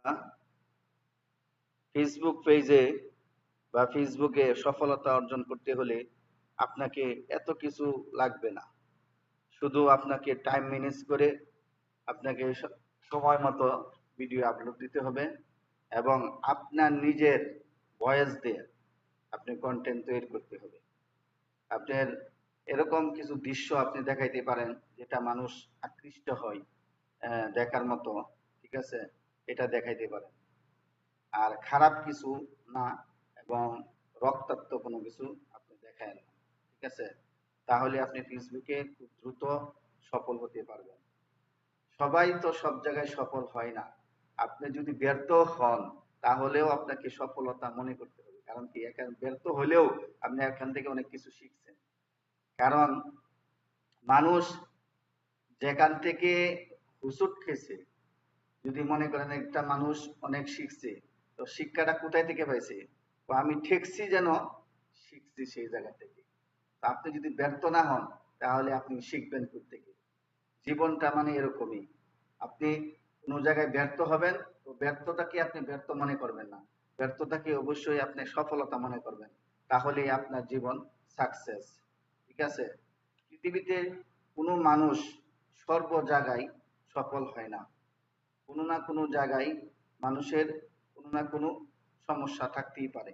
আ Facebook পেজে বা ফেসবুকে সফলতা অর্জন করতে হলে আপনাকে এত কিছু লাগবে না। শুধু আপনাকে টাইম ম্যানেজ করে আপনাকে সময় মতো ভিডিও আপলোড দিতে হবে এবং আপনার নিজের ভয়েস দিয়ে আপনি কনটেন্ট তৈরি করতে হবে। আপনার এরকম কিছু দৃশ্য আপনি দেখাইতে পারেন যেটা মানুষ আকৃষ্ট হয় দেখার মতো, ঠিক আছে? এটা দেখাইতে পারেন। আর খারাপ কিছু না এবং রক্তাক্ত কোনো কিছু আপনি দেখায়েন না, ঠিক আছে? তাহলে আপনি ফেসবুকে খুব দ্রুত সফল হতে পারবেন। সবাই তো সব জায়গায় সফল হয় না। আপনি যদি ব্যর্থ হন তাহলেও আপনাকে সফলতা মনে করতে হবে। কারণ কি, এখানে ব্যর্থ হলেও আপনি এখান থেকে অনেক কিছু শিখছেন। কারণ মানুষ যেখান থেকে হুসুট খেয়েছে, যদি মনে করেন একটা মানুষ অনেক শিখছে, তো শিক্ষাটা কোথায় থেকে পাইছে? তো আমি ঠেকছি যেন শিখছি সেই জায়গা থেকে। তো আপনি যদি ব্যর্থ না হন তাহলে আপনি শিখবেন কোত্থেকে? জীবনটা মানে এরকমই। আপনি কোনো জায়গায় ব্যর্থ হবেন, তো ব্যর্থতাকে আপনি ব্যর্থ মনে করবেন না। ব্যর্থতাকে অবশ্যই আপনি সফলতা মনে করবেন। তাহলেই আপনার জীবন সাকসেস। ঠিক আছে? পৃথিবীতে কোনো মানুষ সর্ব জায়গায় সফল হয় না। কোনো না কোনো জায়গায় মানুষের কোনো না কোনো সমস্যা থাকতেই পারে।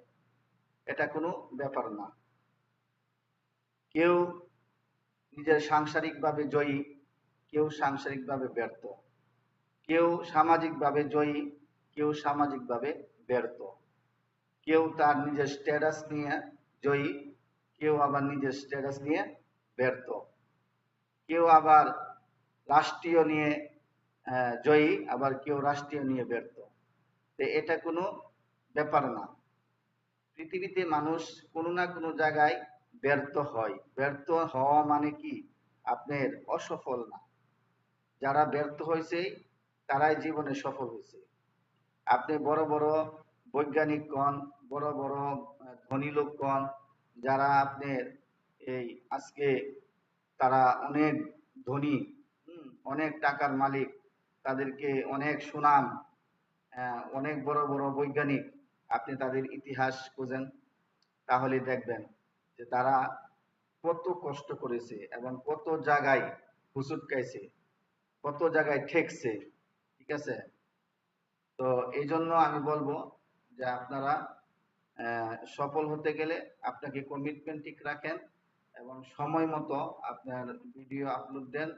এটা কোনো ব্যাপার না। কেউ নিজের সাংসারিকভাবে জয়ী, কেউ সাংসারিকভাবে ব্যর্থ। কেউ সামাজিকভাবে জয়ী, কেউ সামাজিকভাবে ব্যর্থ। কেউ তার নিজের স্ট্যাটাস নিয়ে জয়ী, কেউ আবার নিজের স্ট্যাটাস নিয়ে ব্যর্থ। কেউ আবার রাষ্ট্রীয় নিয়ে জয়ী, আবার কেউ রাষ্ট্রীয় নিয়ে ব্যর্থ। তো এটা কোনো ব্যাপার না। পৃথিবীতে মানুষ কোনো না কোনো জায়গায় ব্যর্থ হয়। ব্যর্থ হওয়া মানে কি? আপনার অসফল না। যারা ব্যর্থ হয়েছে তারাই জীবনে সফল হয়েছে। আপনি বড় বড় বৈজ্ঞানিক গণ, বড় বড় ধনী লোকগণ, যারা আপনার এই আজকে তারা অনেক ধনী, অনেক টাকার মালিক, তাদেরকে অনেক সুনাম, অনেক বড় বড় বৈজ্ঞানিক, আপনি তাদের ইতিহাস খোঁজেন তাহলে দেখবেন যে তারা কত কষ্ট করেছে এবং কত জায়গায় হুচুট খাইছে, কত জায়গায় ঠেকছে, ঠিক আছে? তো এই জন্য আমি বলবো যে আপনারা সফল হতে গেলে আপনাকে কমিটমেন্ট ঠিক রাখেন এবং সময় মতো আপনার ভিডিও আপলোড দেন।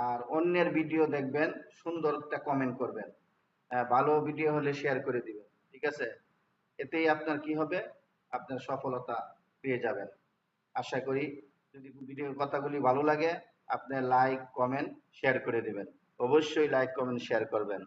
আর অন্যের ভিডিও দেখবেন, সুন্দর একটা কমেন্ট করবেন, ভালো ভিডিও হলে শেয়ার করে দিবেন, ঠিক আছে? এতেই আপনার কি হবে? আপনার সফলতা পেয়ে যাবেন। আশা করি যদি ভিডিওর কথাগুলি ভালো লাগে, আপনি লাইক, কমেন্ট, শেয়ার করে দিবেন। অবশ্যই লাইক, কমেন্ট, শেয়ার করবেন।